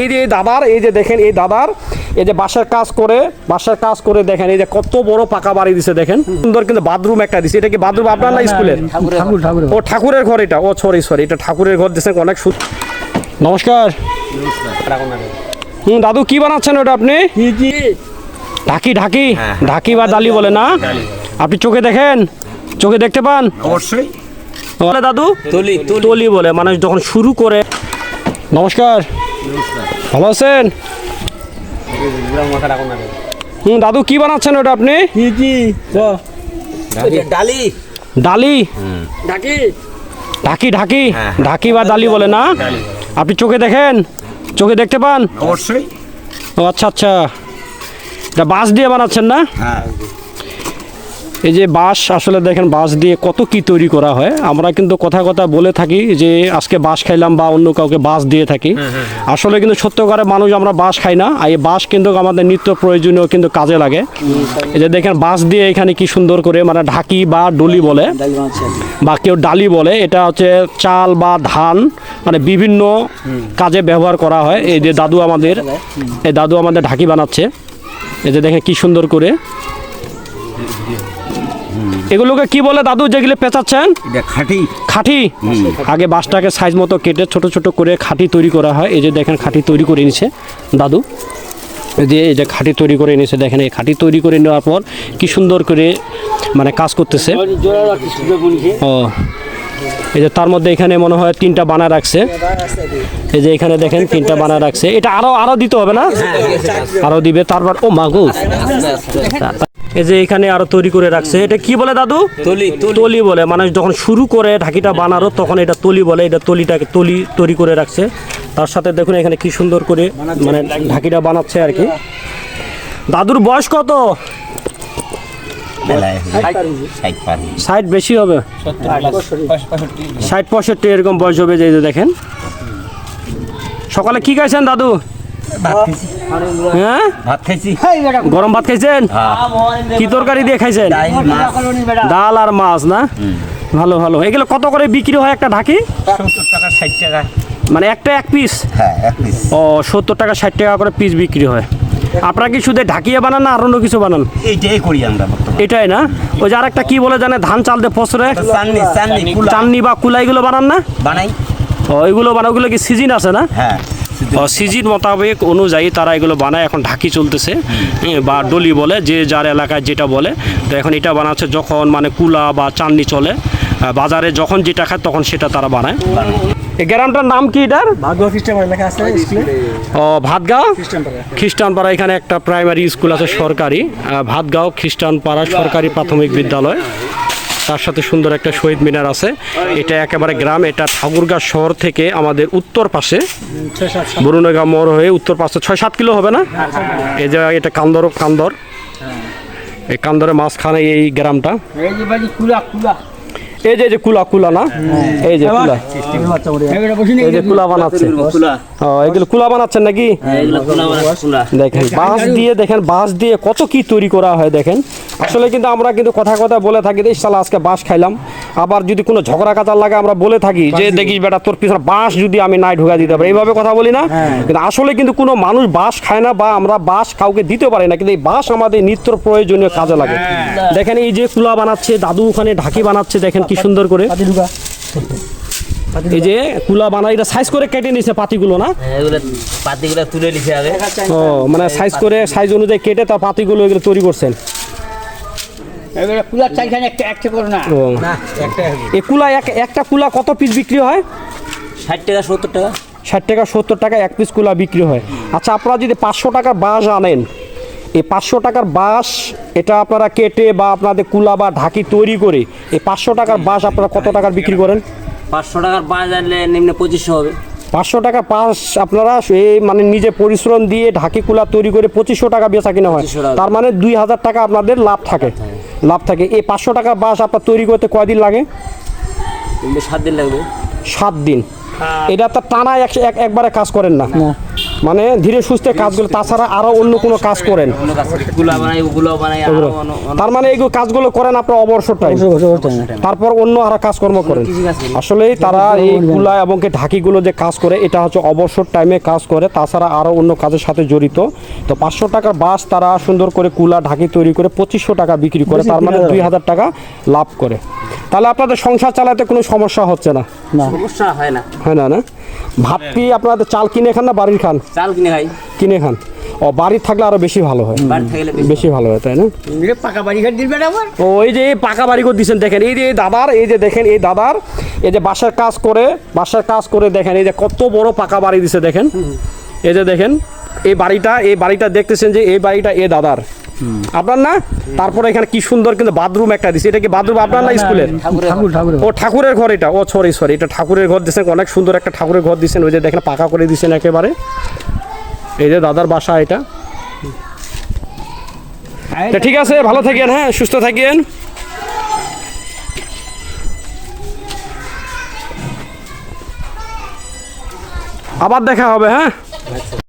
এই যে এই যে দেখেন এই দাদার এই যে বাসার কাজ করে দেখেন এই যে কত বড় পাকা বাড়ি দিছে দেখেন সুন্দর কিন্তু বাথরুম একটা দিছে এটা কি বাথরুম আপনার না স্কুলের ও ঠাকুরের ঘর এটা ও সরি এটা ঠাকুরের ঘর দিছে অনেক নমস্কার দাদু কি বানাচ্ছেন ওটা আপনি ঢাকি বা ডালি বলে না আপনি চোখে দেখেন চোখে দেখতে পান অবশ্যই বলে দাদু তলি বলে মানুষ যখন শুরু করে নমস্কার ভালো আছেন দাদু কি বানাচ্ছেন ওটা আপনি ডালি ঢাকি বা ডালি বলে না আপনি চোখে দেখেন চোখে দেখতে পান অবশ্যই ও আচ্ছা এটা বাঁশ দিয়ে বানাচ্ছেন না এই যে বাঁশ আসলে দেখেন বাঁশ দিয়ে কত কি তৈরি করা হয় আমরা কিন্তু কথা বলে থাকি যে আজকে বাঁশ খাইলাম বা অন্য কাউকে বাঁশ দিয়ে থাকি আসলে কিন্তু সত্যকারে মানুষ আমরা বাঁশ খাই না আর এই বাঁশ কিন্তু আমাদের নিত্য প্রয়োজনীয় কিন্তু কাজে লাগে এই যে দেখেন বাঁশ দিয়ে এখানে কি সুন্দর করে মানে ঢাকি বা ডলি বলে বা কেউ ডালি বলে এটা হচ্ছে চাল বা ধান মানে বিভিন্ন কাজে ব্যবহার করা হয় এই যে দাদু আমাদের ঢাকি বানাচ্ছে এই যে দেখেন কি সুন্দর করে এগুলোকে কি বলে দাদু যেগুলো পেঁচাচ্ছেন খাঁটি আগে বাঁশটাকে সাইজ মতো কেটে ছোট ছোট করে খাঁটি তৈরি করা হয় এই যে দেখেন খাঁটি তৈরি করে নিছে দাদু এই যে খাঁটি তৈরি করে নিছে দেখেন এই খাঁটি তৈরি করে নেওয়ার পর কি সুন্দর করে মানে কাজ করতেছে ও এই যে তার মধ্যে এখানে মনে হয় 3টা বানা রাখছে এই যে এখানে দেখেন 3টা বানা রাখছে এটা আরো দিতে হবে না আরো দিবে তারপর ও মাগো এই যে এখানে আরো তৈরি করে রাখছে এটা কি বলে দাদু তলি বলে মানুষ যখন শুরু করে ঢাকিটা বানারো তখন এটা তলি বলে এটা তলিটাকে তৈরি করে রাখছে তার সাথে দেখুন এখানে কি সুন্দর করে মানে ঢাকিটা বানাচ্ছে আর কি দাদুর বয়স কত 60 বেশি হবে 60-65 এরকম বয়স হবে যে দেখেন সকালে কি খাইছেন দাদু হ্যাঁ ভাত খাইছি গরম ভাত খাইছেন কি তরকারি দিয়ে খাইছেন ডাল আর মাছ না ভালো এগুলো কত করে বিক্রি হয় একটা ঢাকি 70 টাকা 60 টাকা মানে এক পিস এক পিস ও 70 টাকা 60 টাকা করে পিস বিক্রি হয় আপনারা কি শুধু ঢাকিয়ে বানান না আর অন্য কিছু বানান এইটাই করি আমরা এটাই না ওই যে আরেকটা কি বলে জানে ধান চাল দিয়ে ফসরে চাননি বা কুলাইগুলো বানান না বানাই ওইগুলো ওগুলো কি সিজন আছে না হ্যাঁ সিজন মোতাবেক অনুযায়ী তারা এগুলো বানায় এখন ঢাকি চলতেছে বা ডলি বলে যে যার এলাকায় যেটা বলে তো এখন এটা বানাচ্ছে যখন মানে কুলা বা চাননি চলে বাজারে যখন যেটা খায় তখন সেটা তারা বানায় এই গ্রামটার নাম কি এটার ভাতগাঁও খ্রিস্টানপাড়া লেখা আছে স্কুলে ভাতগাঁও খ্রিস্টানপাড়া এখানে একটা প্রাইমারি স্কুল আছে সরকারি ভাতগাঁও খ্রিস্টানপাড়া সরকারি প্রাথমিক বিদ্যালয় তার সাথে সুন্দর একটা শহীদ মিনার আছে এটা একেবারে গ্রাম এটা ঠাকুরগাঁও শহর থেকে আমাদের উত্তর পাশে বরুণাগাঁও মোড় হয়ে উত্তর পাশে 6-7 কিলো হবে না এই যে এটা কান্দর এই কান্দরের মাঝখানে এই গ্রামটা এই যে কুলা না এই যে কুলা বানাচ্ছে এগুলো কুলা বানাচ্ছেন নাকি দেখেন বাঁশ দিয়ে কত কি তৈরি করা হয় দেখেন আসলে কিন্তু আমরা কিন্তু কথা বলে থাকি যে শালা আজকে বাঁশ খাইলাম আবার যদি কোনো ঝগড়া কাটার লাগে আমরা বলে থাকি যে দেখিস বেটা তোর পিছনে বাঁশ যদি আমি নাই ঢোকা দিতে পারি এইভাবে কথা বলি না কিন্তু আসলে কিন্তু কোনো মানুষ বাঁশ খায় না বা আমরা বাঁশ কাউকে দিতে পারি না কিন্তু এই বাঁশ আমাদের নিত্য প্রয়োজনীয় কাজে লাগে দেখেন এই যে কুলা বানাচ্ছে দাদু ওখানে ঢাকি বানাচ্ছে দেখেন কি সুন্দর করে এই যে কুলা বানাই এটা সাইজ করে কেটে নিছে পাতিগুলো না পাতিগুলো তুলে নিছে আগে ও মানে সাইজ অনুযায়ী কেটে তা পাতিগুলো এগুলো তৈরি করছেন এবারে কুলার চাইখানে একটা করো না এই কুলা একটা কুলা কত পিস বিক্রি হয় 60 টাকা 70 টাকা 60 টাকা 70 টাকা এক পিস কুলা বিক্রি হয় আচ্ছা আপনারা যদি 500 টাকার বাঁশ আনেন এই 500 টাকার বাঁশ এটা আপনারা কেটে বা আপনাদের কুলা বা ঢাকি তৈরি করে এই 500 টাকার বাঁশ আপনারা কত টাকার বিক্রি করেন 500 টাকার বাঁশ আনলে নিম্নে 2500 হবে 500 টাকা বাঁশ আপনারা এই মানে নিজে পরিশ্রম দিয়ে ঢাকি কুলা তৈরি করে 2500 টাকা বেচা কিনা হয় তার মানে 2000 টাকা আপনাদের লাভ থাকে এই 500 টাকার বাঁশ আপনার তৈরি করতে কয়দিন লাগে 7 দিন লাগবে 7 দিন এটা তো টানা একবারে কাজ করেন না মানে ধীরে সুস্থে কাজগুলো, তাছাড়া আরো অন্য কোনো কাজ করেন? অন্য কাজ করি, গুলা বানাই, ওগুলো বানাই, আরো তার মানে এই কাজগুলো করেন আপনার অবসর টাইম, তারপর অন্য আরো কাজকর্ম করেন। কিছু কাজ করি। আসলেই তারা এই কুলা এবং কি ঢাকিগুলো যে কাজ করে, এটা হচ্ছে অবসর টাইমে কাজ করে, তাছাড়া আরও অন্য কাজের সাথে জড়িত। তো 500 টাকার বাঁশ তারা সুন্দর করে কুলা ঢাকি তৈরি করে 2500 টাকা বিক্রি করে, তার মানে 2000 টাকা লাভ করে। তাহলে আপনাদের সংসার চালাতে কোনো সমস্যা হচ্ছে না? সমস্যা হয় না। হয় না? না, ভাত কি আপনাদের চাল কিনে খান না বাড়ির খান? চাল কিনে খাই, কিনে খান। ও, বাড়ির থাকলে আরো বেশি ভালো হয়, বাড়ি থাকলে বেশি ভালো হয়, তাই না? পাকা বাড়ি ঘর দিবেন আমার। ও, এই যে এই পাকা বাড়ি করে দিচ্ছেন, দেখেন এই যে এই দাদার, এই যে দেখেন এই দাদার, এই যে বাসার কাজ করে দেখেন এই যে কত বড় পাকা বাড়ি দিছে, দেখেন এই যে দেখেন এই বাড়িটা দেখতেছেন যে এই বাড়িটা এ দাদার, আপনার না? তারপরে এখানে কি সুন্দর কিন্তু বাথরুম একটা দিছে। এটা কি বাথরুম আপনার না স্কুলের? ও, ঠাকুরের ঘর এটা। ও সরি, এটা ঠাকুরের ঘর দিচ্ছেন, অনেক সুন্দর একটা ঠাকুরের ঘর দিচ্ছেন। ওই যে দেখেন পাকা করে দিচ্ছেন একেবারে। এই যে দাদার বাসা এটা। তা ঠিক আছে, ভালো থাকেন, হ্যাঁ, সুস্থ থাকেন। আবার দেখা হবে, হ্যাঁ।